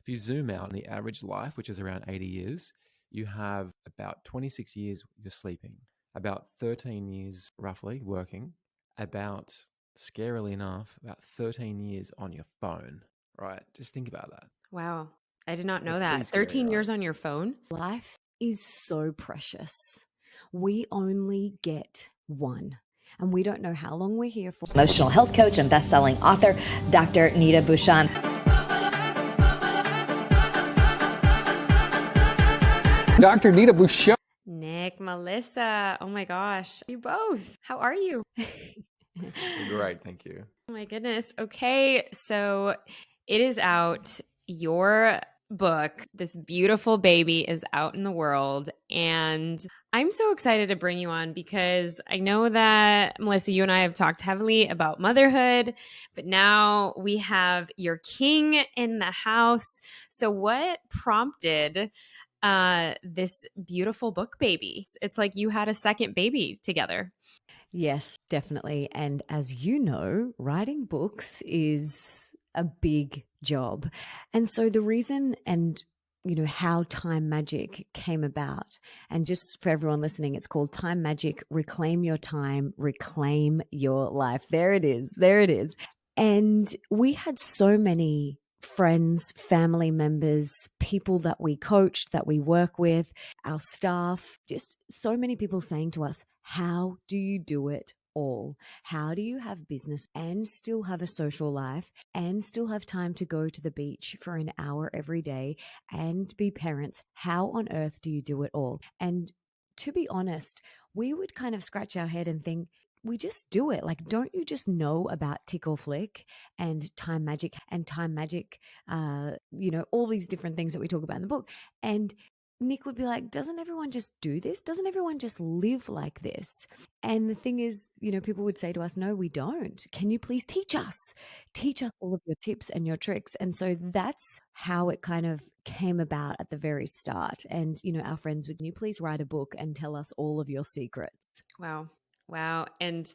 If you zoom out on the average life, which is around 80 years, you have about 26 years you're sleeping, about 13 years roughly working, about, scarily enough, about 13 years on your phone, right? Just think about that. Wow. I did not know That's pretty that. scary, 13 right? years on your phone? Life is so precious. We only get one. And we don't know how long we're here for. Emotional health coach and best-selling author, Dr. Neeta Bhushan. Dr. Neeta Bhushan. Nick, Melissa. Oh my gosh. You both. How are you? Great, thank you. Oh my goodness. Okay, so it is out. Your book, this beautiful baby, is out in the world. And I'm so excited to bring you on because I know that, Melissa, you and I have talked heavily about motherhood, but now we have your king in the house. So what prompted this beautiful book baby? It's like you had a second baby together. Yes, definitely. And as you know, writing books is a big job. And so the reason and how Time Magic came about, and just for everyone listening, it's called Time Magic, Reclaim Your Time, Reclaim Your Life. There it is. There it is. And we had so many friends, family members, people that we coached, that we work with, our staff, just so many people saying to us, how do you do it all? How do you have business and still have a social life and still have time to go to the beach for an hour every day and be parents? How on earth do you do it all? And to be honest, we would kind of scratch our head and think, we just do it. Like, don't you just know about Tick or Flick and Time Magic, all these different things that we talk about in the book? And Nick would be like, doesn't everyone just do this? Doesn't everyone just live like this? And the thing is, people would say to us, no, we don't. Can you please teach us? Teach us all of your tips and your tricks. And so that's how it kind of came about at the very start. And, our friends would, can you please write a book and tell us all of your secrets? Wow. And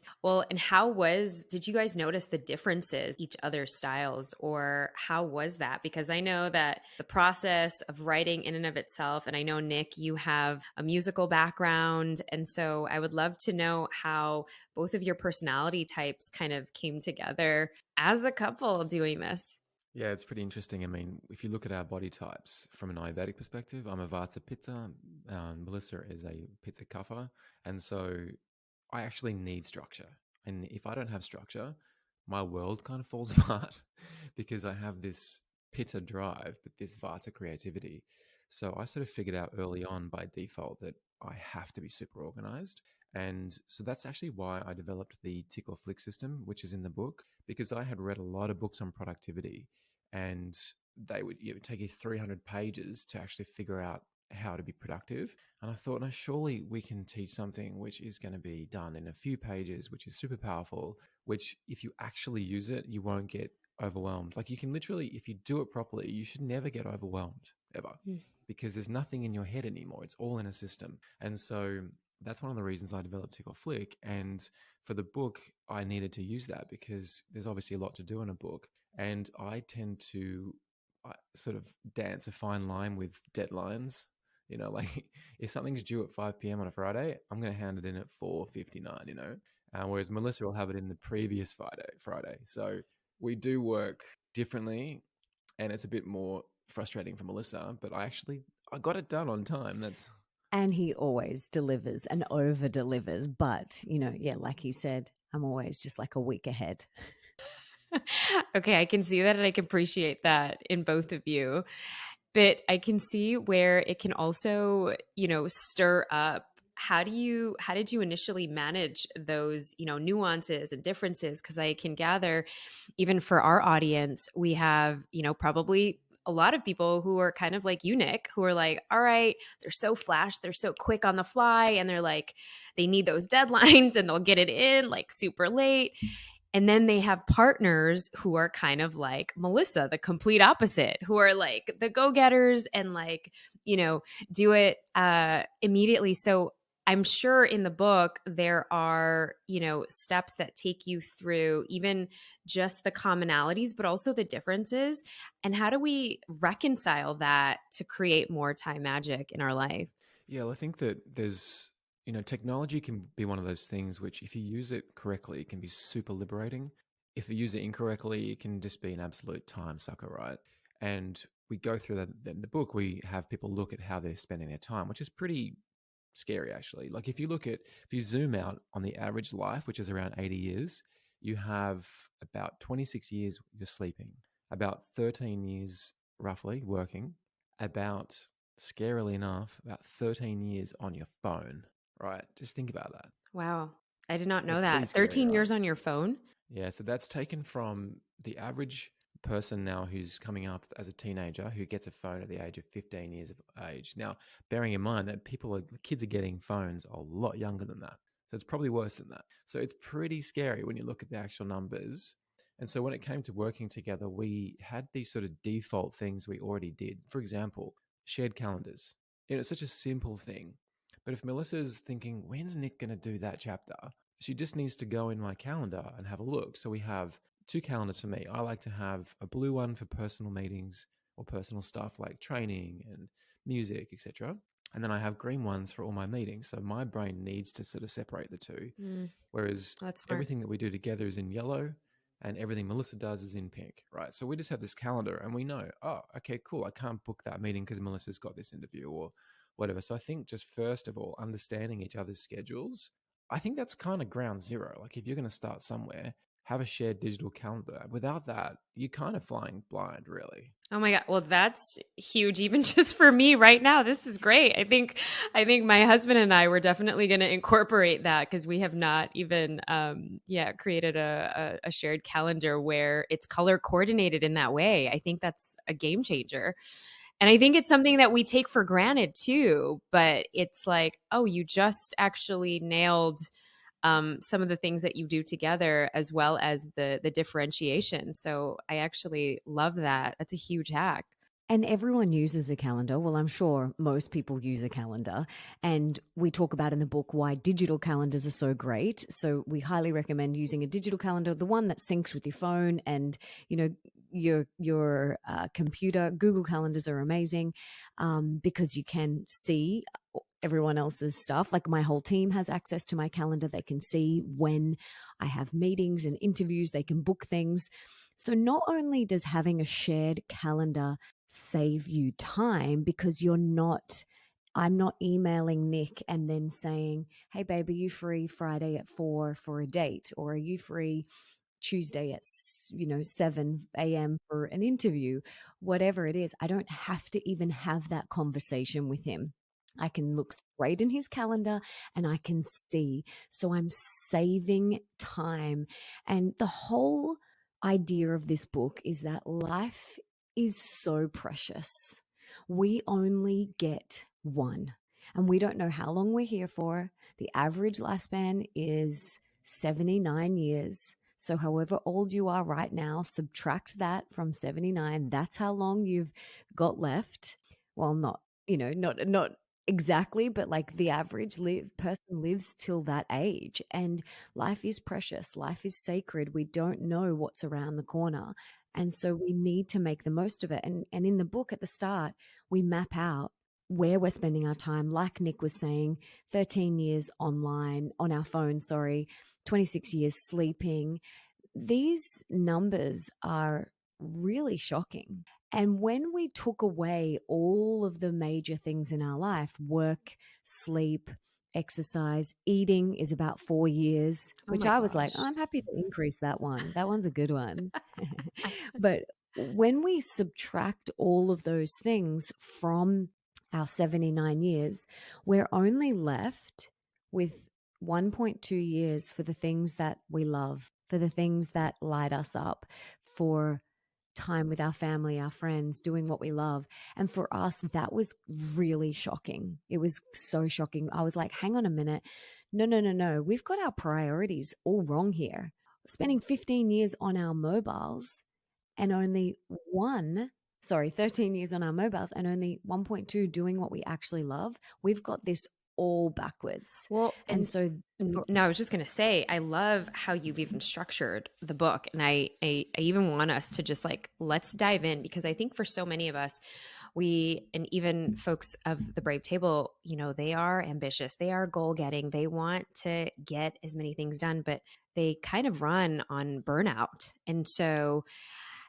did you guys notice the differences, each other's styles, or how was that? Because I know that the process of writing in and of itself, and I know, Nick, you have a musical background. And so I would love to know how both of your personality types kind of came together as a couple doing this. Yeah, it's pretty interesting. I mean, if you look at our body types from an Ayurvedic perspective, I'm a Vata Pitta, Melissa is a Pitta Kapha. And so I actually need structure. And if I don't have structure, my world kind of falls apart because I have this Pitta drive, but this Vata creativity. So I sort of figured out early on by default that I have to be super organized. And so that's actually why I developed the Tick or Flick system, which is in the book, because I had read a lot of books on productivity, and it would take you 300 pages to actually figure out how to be productive. And I thought, no, surely we can teach something which is going to be done in a few pages, which is super powerful, which if you actually use it, you won't get overwhelmed. Like, you can literally, if you do it properly, you should never get overwhelmed ever, because there's nothing in your head anymore. It's all in a system. And so that's one of the reasons I developed Tick or Flick. And for the book, I needed to use that because there's obviously a lot to do in a book. And I tend to sort of dance a fine line with deadlines. Like, if something's due at 5 p.m. on a Friday, I'm going to hand it in at 4:59, whereas Melissa will have it in the previous Friday. So we do work differently, and it's a bit more frustrating for Melissa, but I got it done on time. And he always delivers and over delivers. But, like he said, I'm always just like a week ahead. Okay, I can see that, and I can appreciate that in both of you. But I can see where it can also, stir up. How did you initially manage those, nuances and differences? Because I can gather, even for our audience, we have, probably a lot of people who are kind of like you, Nick, who are like, all right, they're so flash, they're so quick on the fly, and they're like, they need those deadlines and they'll get it in like super late. And then they have partners who are kind of like Melissa, the complete opposite, who are like the go-getters and like, do it immediately. So I'm sure in the book there are, steps that take you through even just the commonalities, but also the differences. And how do we reconcile that to create more time magic in our life? Yeah, well, I think that there's, technology can be one of those things which, if you use it correctly, it can be super liberating. If you use it incorrectly, it can just be an absolute time sucker, right? And we go through that in the book. We have people look at how they're spending their time, which is pretty scary, actually. Like if you zoom out on the average life, which is around 80 years, you have about 26 years you're sleeping, about 13 years roughly working, about, scarily enough, about 13 years on your phone, right? Just think about that. Wow. I did not know That's pretty that. scary, 13 right? years on your phone? Yeah, so that's taken from the average person now who's coming up as a teenager who gets a phone at the age of 15 years of age. Now, bearing in mind that kids are getting phones a lot younger than that. So it's probably worse than that. So it's pretty scary when you look at the actual numbers. And so when it came to working together, we had these sort of default things we already did. For example, shared calendars. It's such a simple thing. But if Melissa's thinking, when's Nick going to do that chapter? She just needs to go in my calendar and have a look. So we have two calendars for me. I like to have a blue one for personal meetings or personal stuff like training and music, etc. And then I have green ones for all my meetings. So my brain needs to sort of separate the two. Mm, Whereas that's smart. everything that we do together is in yellow and everything Melissa does is in pink, right? So we just have this calendar and we know, oh, okay, cool. I can't book that meeting because Melissa's got this interview or whatever. So I think just first of all, understanding each other's schedules, I think that's kind of ground zero. Like if you're going to start somewhere, have a shared digital calendar. Without that, you're kind of flying blind, really. Oh my God. Well, that's huge. Even just for me right now, this is great. I think my husband and I were definitely going to incorporate that because we have not even, created a shared calendar where it's color coordinated in that way. I think that's a game changer. And I think it's something that we take for granted too, but it's like, oh, you just actually nailed some of the things that you do together as well as the differentiation. So I actually love that. That's a huge hack. And everyone uses a calendar. Well, I'm sure most people use a calendar. And we talk about in the book why digital calendars are so great. So we highly recommend using a digital calendar, the one that syncs with your phone and, your computer. Google calendars are amazing because you can see everyone else's stuff. Like my whole team has access to my calendar. They can see when I have meetings and interviews. They can book things. So not only does having a shared calendar save you time because I'm not emailing Nick and then saying, hey, babe, are you free Friday at 4 for a date? Or are you free Tuesday at 7 a.m. for an interview? Whatever it is, I don't have to even have that conversation with him. I can look straight in his calendar and I can see. So I'm saving time. And the whole idea of this book is that life is so precious. We only get one, and we don't know how long we're here for. The average lifespan is 79 years. So however old you are right now, subtract that from 79. That's how long you've got left. Well, not exactly, but like the average person lives till that age. And life is precious. Life is sacred. We don't know what's around the corner. And so we need to make the most of it. And in the book at the start, we map out where we're spending our time. Like Nick was saying, 13 years online, on our phone, 26 years sleeping. These numbers are really shocking. And when we took away all of the major things in our life, work, sleep, exercise, eating is about 4 years, Oh which my I was like, gosh. I'm happy to increase that one. That one's a good one. But when we subtract all of those things from our 79 years, we're only left with 1.2 years for the things that we love, for the things that light us up, for time with our family, our friends, doing what we love. And for us, that was really shocking. It was so shocking. I was like, hang on a minute. No. We've got our priorities all wrong here. Spending 15 years on our mobiles and only 13 years on our mobiles and only 1.2 doing what we actually love. We've got this all backwards. Well, And so, no, I was just going to say, I love how you've even structured the book. And I even want us to just like, let's dive in, because I think for so many of us, and even folks of the Brave Table, you know, they are ambitious, they are goal getting, they want to get as many things done, but they kind of run on burnout. And so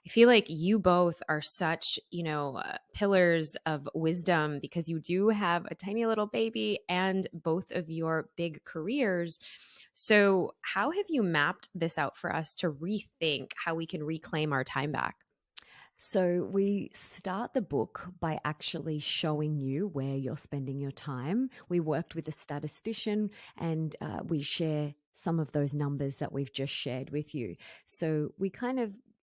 I feel like you both are such, pillars of wisdom, because you do have a tiny little baby and both of your big careers. So, how have you mapped this out for us to rethink how we can reclaim our time back? So we start the book by actually showing you where you're spending your time. We worked with a statistician, and we share some of those numbers that we've just shared with you. So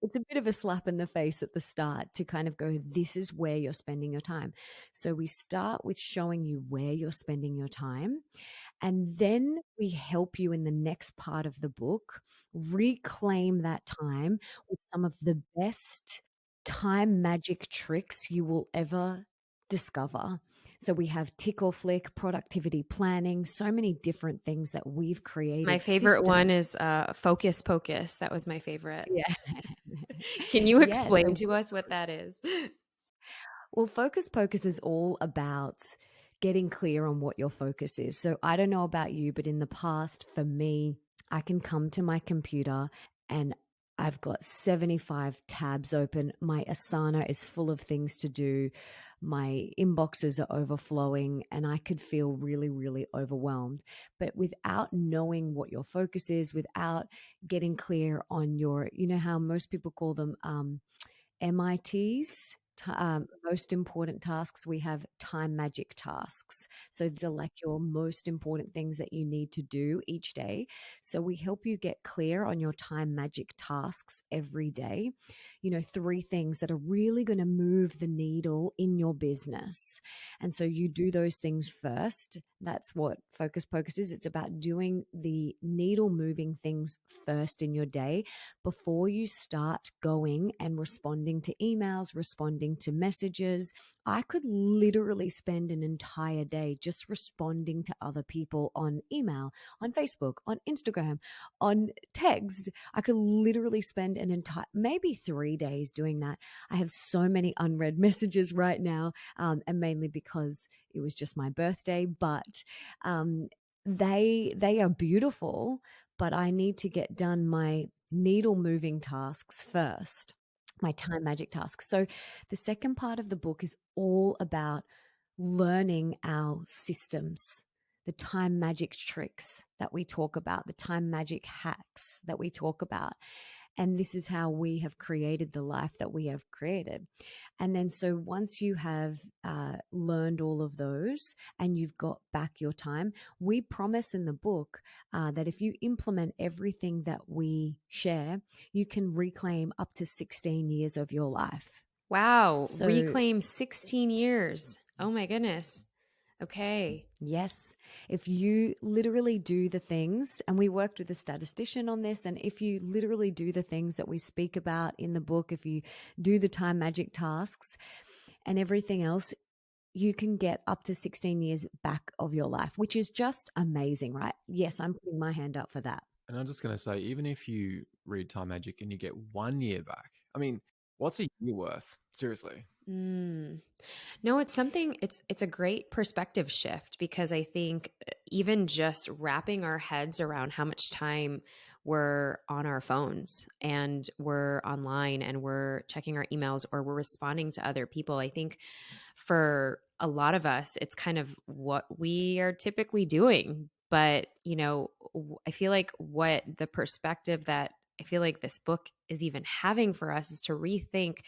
it's a bit of a slap in the face at the start to kind of go, this is where you're spending your time. So we start with showing you where you're spending your time. And then we help you in the next part of the book reclaim that time with some of the best time magic tricks you will ever discover. So we have tick or flick, productivity planning, so many different things that we've created. My favorite one is Focus Pocus. That was my favorite. Yeah. Can you explain to us what that is? Well, Focus Pocus is all about getting clear on what your focus is. So I don't know about you, but in the past, for me, I can come to my computer and I've got 75 tabs open. My Asana is full of things to do. My inboxes are overflowing and I could feel really, really overwhelmed. But without knowing what your focus is, without getting clear on your, you know how most people call them MITs, most important tasks, we have time magic tasks. So these are like your most important things that you need to do each day. So we help you get clear on your time magic tasks every day. 3 things that are really going to move the needle in your business. And so you do those things first. That's what Focus Pocus is. It's about doing the needle moving things first in your day before you start going and responding to emails, responding to messages. I could literally spend an entire day just responding to other people on email, on Facebook, on Instagram, on text. I could literally spend maybe 3 days doing that. I have so many unread messages right now, and mainly because it was just my birthday, but they are beautiful, but I need to get done my needle moving tasks first, my time magic tasks. So the second part of the book is all about learning our systems, the time magic tricks that we talk about, the time magic hacks that we talk about. And this is how we have created the life that we have created. And then so once you have learned all of those and you've got back your time, we promise in the book that if you implement everything that we share, you can reclaim up to 16 years of your life. Wow. So, reclaim 16 years. Oh my goodness. Okay. Yes. If you literally do the things, and we worked with a statistician on this, and if you literally do the things that we speak about in the book, if you do the time magic tasks and everything else, you can get up to 16 years back of your life, which is just amazing, right? Yes, I'm putting my hand up for that. And I'm just going to say, even if you read Time Magic and you get 1 year back, I mean, what's a year worth? Seriously. No, it's something, it's a great perspective shift, because I think even just wrapping our heads around how much time we're on our phones and we're online and we're checking our emails or we're responding to other people, I think for a lot of us, it's kind of what we are typically doing. But, I feel like what the perspective that I feel like this book is even having for us is to rethink,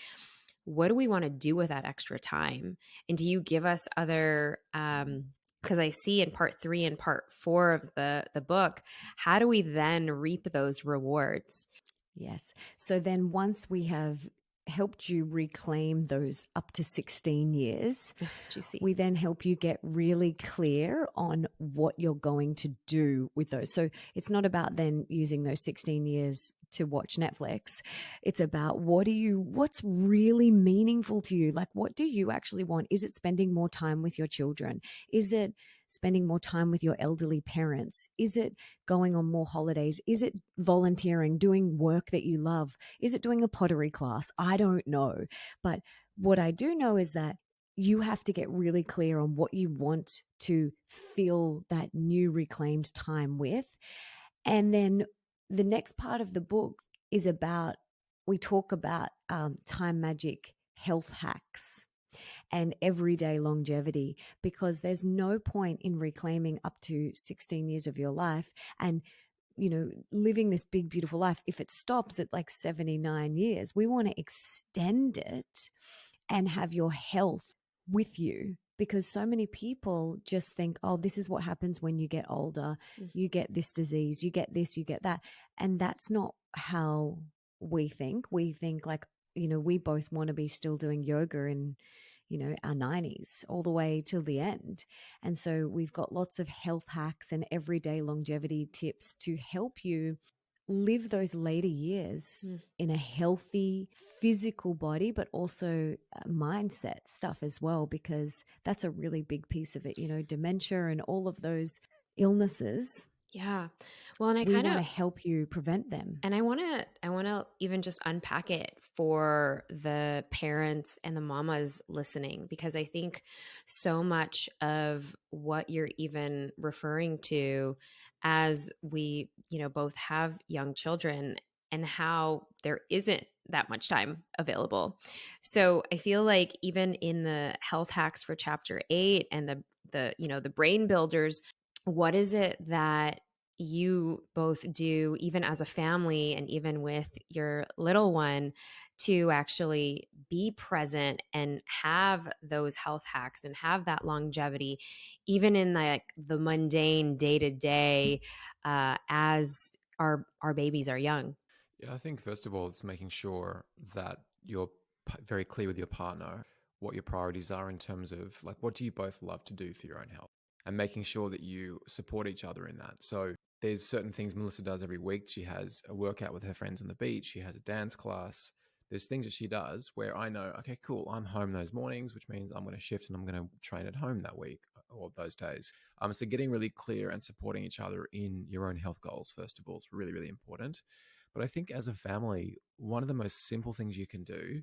what do we want to do with that extra time? And do you give us other, because I see in part 3 and part 4 of the book, how do we then reap those rewards? Yes. So then once we have helped you reclaim those up to 16 years, juicy, we then help you get really clear on what you're going to do with those. So it's not about then using those 16 years to watch Netflix. It's about what's really meaningful to you? Like, what do you actually want? Is it spending more time with your children? Is it spending more time with your elderly parents? Is it going on more holidays? Is it volunteering, doing work that you love? Is it doing a pottery class? I don't know. But what I do know is that you have to get really clear on what you want to fill that new reclaimed time with. And then the next part of the book is about, we talk about time magic health hacks and everyday longevity, because there's no point in reclaiming up to 16 years of your life and, you know, living this big, beautiful life if it stops at like 79 years. We want to extend it and have your health with you, because so many people just think, oh, this is what happens when you get older. You get this disease, you get this, you get that. And that's not how we think. We think like, you know, we both want to be still doing yoga in, you know, our 90s all the way till the end. And so we've got lots of health hacks and everyday longevity tips to help you live those later years in a healthy physical body, but also mindset stuff as well, because that's a really big piece of it, you know, dementia and all of those illnesses. Yeah. Well, and we want to help you prevent them. And I want to even just unpack it for the parents and the mamas listening, because I think so much of what you're even referring to as we, you know, both have young children and how there isn't that much time available. So I feel like even in the health hacks for chapter 8 and the you know, the brain builders, what is it that you both do, even as a family and even with your little one, to actually be present and have those health hacks and have that longevity, even in like the mundane day to day, as our babies are young? Yeah, I think first of all, it's making sure that you're very clear with your partner what your priorities are in terms of like, what do you both love to do for your own health, and making sure that you support each other in that. So there's certain things Melissa does every week. She has a workout with her friends on the beach. She has a dance class. There's things that she does where I know, okay, cool, I'm home those mornings, which means I'm going to shift and I'm going to train at home that week or those days. So getting really clear and supporting each other in your own health goals, first of all, is really, really important. But I think as a family, one of the most simple things you can do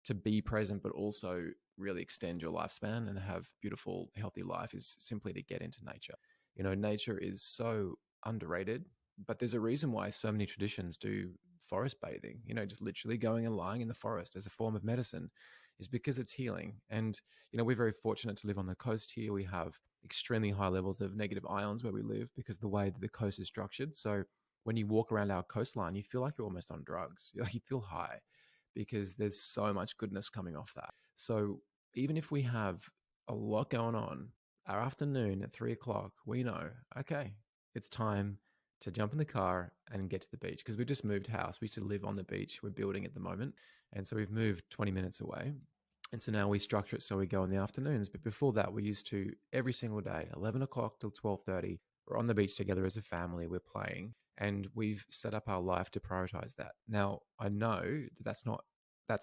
to be present, but also really extend your lifespan and have beautiful, healthy life, is simply to get into nature. You know, nature is so underrated, but there's a reason why so many traditions do forest bathing, you know, just literally going and lying in the forest as a form of medicine, is because it's healing. And, you know, we're very fortunate to live on the coast here. We have extremely high levels of negative ions where we live because of the way that the coast is structured. So when you walk around our coastline, you feel like you're almost on drugs. You feel high because there's so much goodness coming off that. So even if we have a lot going on, our afternoon at 3 o'clock, we know, okay, it's time to jump in the car and get to the beach, because we've just moved house. We used to live on the beach. We're building at the moment. And so we've moved 20 minutes away. And so now we structure it so we go in the afternoons. But before that, we used to every single day, 11 o'clock till 12:30, we're on the beach together as a family. We're playing. And we've set up our life to prioritize that. Now, I know that that's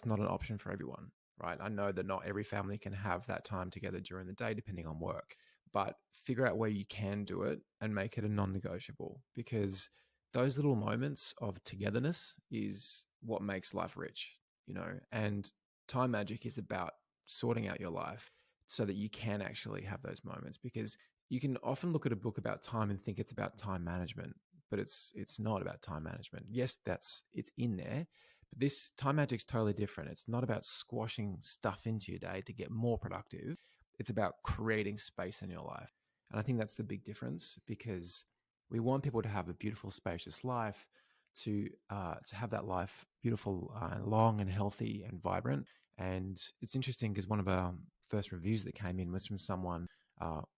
not an option for everyone, right? I know that not every family can have that time together during the day, depending on work. But figure out where you can do it and make it a non-negotiable, because those little moments of togetherness is what makes life rich, you know. And time magic is about sorting out your life so that you can actually have those moments, because you can often look at a book about time and think it's about time management, but it's not about time management. Yes, it's in there, but this time magic's totally different. It's not about squashing stuff into your day to get more productive. It's about creating space in your life. And I think that's the big difference, because we want people to have a beautiful, spacious life, to have that life beautiful, long and healthy and vibrant. And it's interesting because one of our first reviews that came in was from someone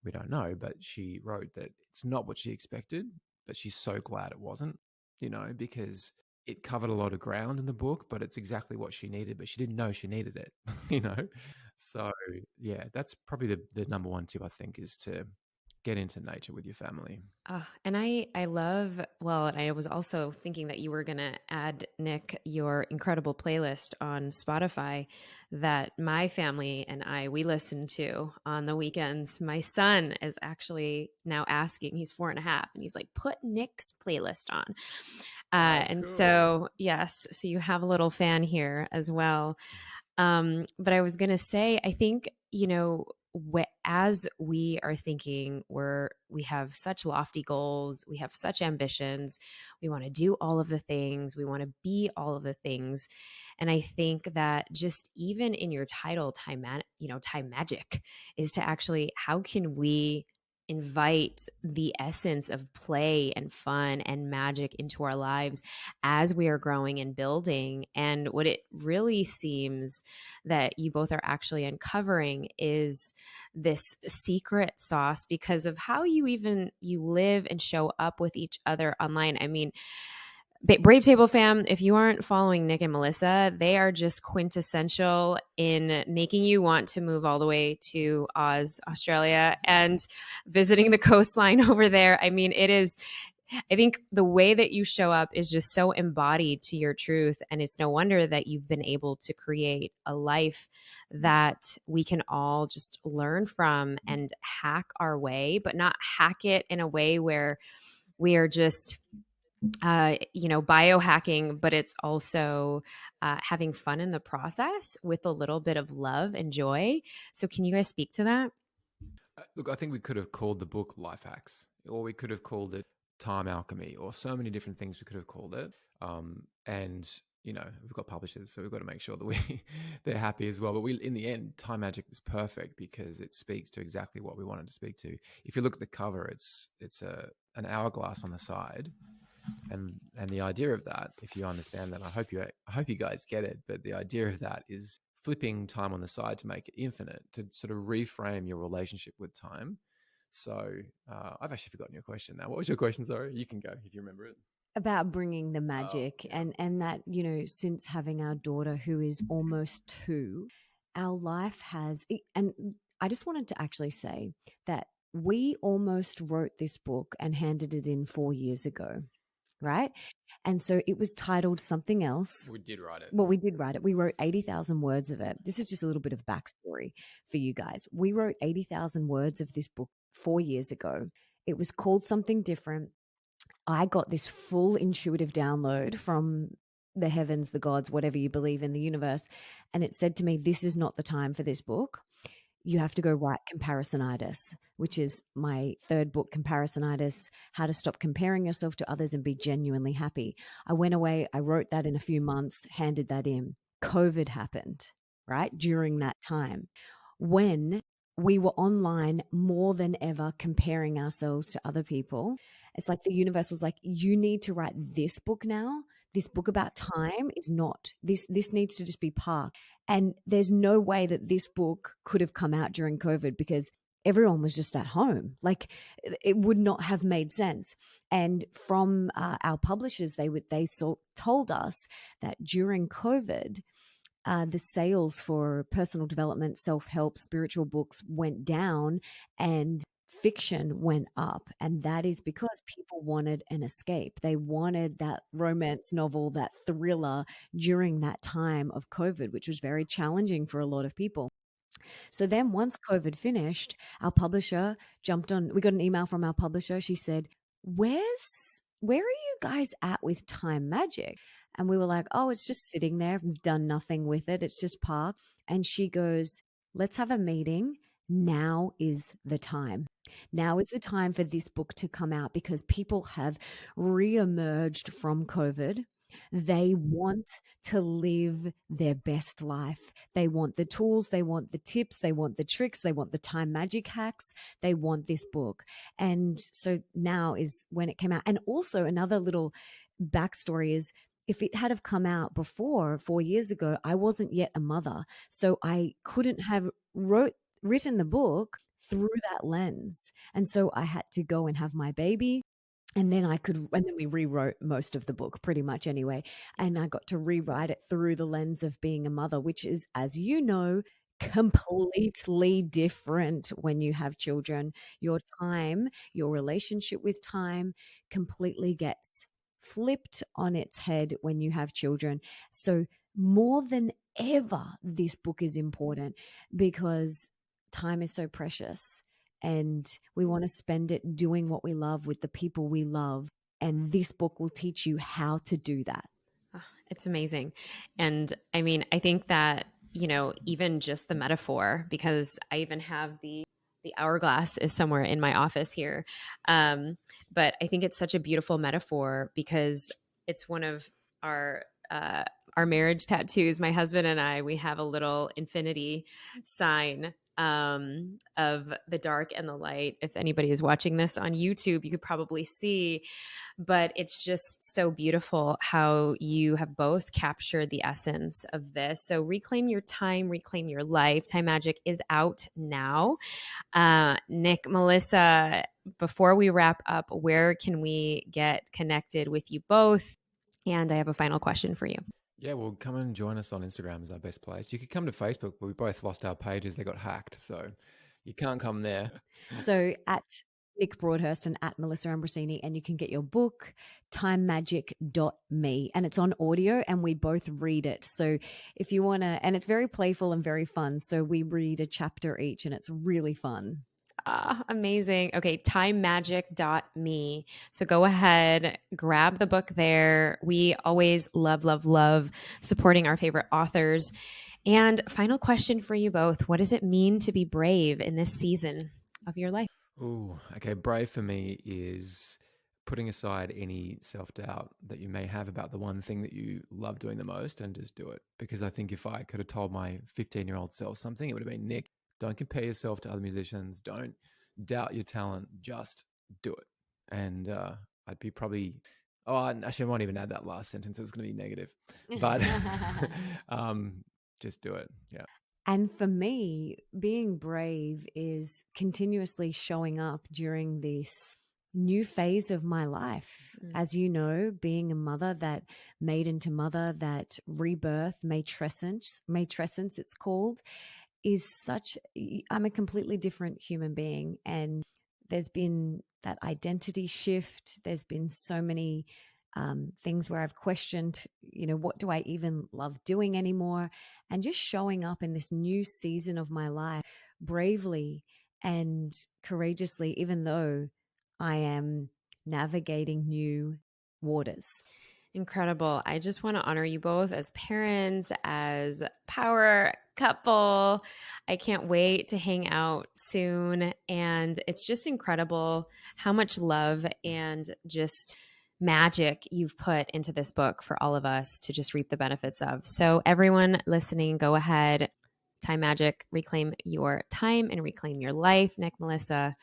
we don't know, but she wrote that it's not what she expected, but she's so glad it wasn't, you know, because it covered a lot of ground in the book, but it's exactly what she needed, but she didn't know she needed it, you know? So yeah, that's probably the number one tip, I think, is to get into nature with your family. And I love, well, and I was also thinking that you were going to add, Nick, your incredible playlist on Spotify that my family and we listen to on the weekends. My son is actually now asking, he's 4.5, and he's like, put Nick's playlist on. And cool. so, yes, so you have a little fan here as well. But I was going to say, I think, as we are thinking, we have such lofty goals, we have such ambitions, we want to do all of the things, we want to be all of the things. And I think that just even in your title, time magic, is to actually, how can we invite the essence of play and fun and magic into our lives as we are growing and building. And what it really seems that you both are actually uncovering is this secret sauce because of how you live and show up with each other online. I mean, Brave Table fam, if you aren't following Nick and Melissa, they are just quintessential in making you want to move all the way to Australia, and visiting the coastline over there. I mean, I think the way that you show up is just so embodied to your truth. And it's no wonder that you've been able to create a life that we can all just learn from and hack our way, but not hack it in a way where we are just biohacking, but it's also having fun in the process with a little bit of love and joy. So can you guys speak to that? Look, I think we could have called the book Life Hacks, or we could have called it Time Alchemy, or so many different things we could have called it. And we've got publishers, so we've got to make sure that they're happy as well. But in the end, Time Magic was perfect because it speaks to exactly what we wanted to speak to. If you look at the cover, it's an hourglass on the side. And the idea of that, if you understand that, I hope you guys get it. But the idea of that is flipping time on the side to make it infinite, to sort of reframe your relationship with time. So I've actually forgotten your question now. What was your question? Sorry, you can go if you remember it. About bringing the magic, and that, since having our daughter who is almost 2, our life has, and I just wanted to actually say that we almost wrote this book and handed it in 4 years ago. Right? And so it was titled something else. We did write it. Well, we did write it. We wrote 80,000 words of it. This is just a little bit of backstory for you guys. We wrote 80,000 words of this book 4 years ago. It was called something different. I got this full intuitive download from the heavens, the gods, whatever you believe in, the universe. And it said to me, this is not the time for this book. You have to go write Comparisonitis, which is my 3rd book, Comparisonitis, How to Stop Comparing Yourself to Others and Be Genuinely Happy. I went away, I wrote that in a few months, handed that in. COVID happened, right? During that time, when we were online more than ever comparing ourselves to other people. It's like the universe was like, you need to write this book now. This book about time is not, this needs to just be parked. And there's no way that this book could have come out during COVID because everyone was just at home. Like, it would not have made sense. And from our publishers, they told us that during COVID, the sales for personal development, self-help, spiritual books went down and fiction went up. And that is because people wanted an escape. They wanted that romance novel, that thriller during that time of COVID, which was very challenging for a lot of people. So then once COVID finished, our publisher jumped on. We got an email from our publisher. She said, where are you guys at with Time Magic? And we were like, oh, it's just sitting there. We've done nothing with it. It's just parked. And she goes, let's have a meeting. Now is the time. Now is the time for this book to come out because people have reemerged from COVID. They want to live their best life. They want the tools, they want the tips, they want the tricks, they want the time magic hacks. They want this book. And so now is when it came out. And also another little backstory is, if it had have come out before 4 years ago, I wasn't yet a mother. So I couldn't have written the book through that lens. And so I had to go and have my baby. And then we rewrote most of the book pretty much anyway. And I got to rewrite it through the lens of being a mother, which is, as you know, completely different when you have children. Your time, your relationship with time completely gets flipped on its head when you have children. So, more than ever, this book is important because time is so precious and we want to spend it doing what we love with the people we love. And this book will teach you how to do that. Oh, it's amazing. And I mean, I think that, you know, even just the metaphor, because I even have the hourglass is somewhere in my office here. But I think it's such a beautiful metaphor because it's one of our our marriage tattoos. My husband and I, we have a little infinity sign of the dark and the light. If anybody is watching this on YouTube, you could probably see, but it's just so beautiful how you have both captured the essence of this. So reclaim your time, reclaim your life. Time Magic is out now. Nick, Melissa, before we wrap up, where can we get connected with you both? And I have a final question for you. Yeah, well, come and join us on Instagram is our best place. You could come to Facebook, but we both lost our pages. They got hacked, so you can't come there. So at Nick Broadhurst and at Melissa Ambrosini, and you can get your book, timemagic.me, and it's on audio and we both read it. So if you want to, and it's very playful and very fun. So we read a chapter each and it's really fun. Amazing. Okay, timemagic.me. So go ahead, grab the book there. We always love, love, love supporting our favorite authors. And final question for you both. What does it mean to be brave in this season of your life? Ooh, okay. Brave for me is putting aside any self-doubt that you may have about the one thing that you love doing the most and just do it. Because I think if I could have told my 15-year-old self something, it would have been, Nick, don't compare yourself to other musicians. Don't doubt your talent. Just do it. And I'd be probably, actually, I won't even add that last sentence. It was going to be negative. But just do it. Yeah. And for me, being brave is continuously showing up during this new phase of my life. As you know, being a mother, that maiden to mother, that rebirth, matrescence it's called, is such, I'm a completely different human being. And there's been that identity shift. There's been so many things where I've questioned, what do I even love doing anymore? And just showing up in this new season of my life bravely and courageously, even though I am navigating new waters. Incredible. I just want to honor you both as parents, as power couple. I can't wait to hang out soon. And it's just incredible how much love and just magic you've put into this book for all of us to just reap the benefits of. So everyone listening, go ahead. Time Magic, reclaim your time and reclaim your life. Nick, Melissa,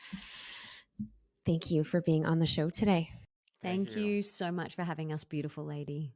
thank you for being on the show today. Thank you so much for having us, beautiful lady.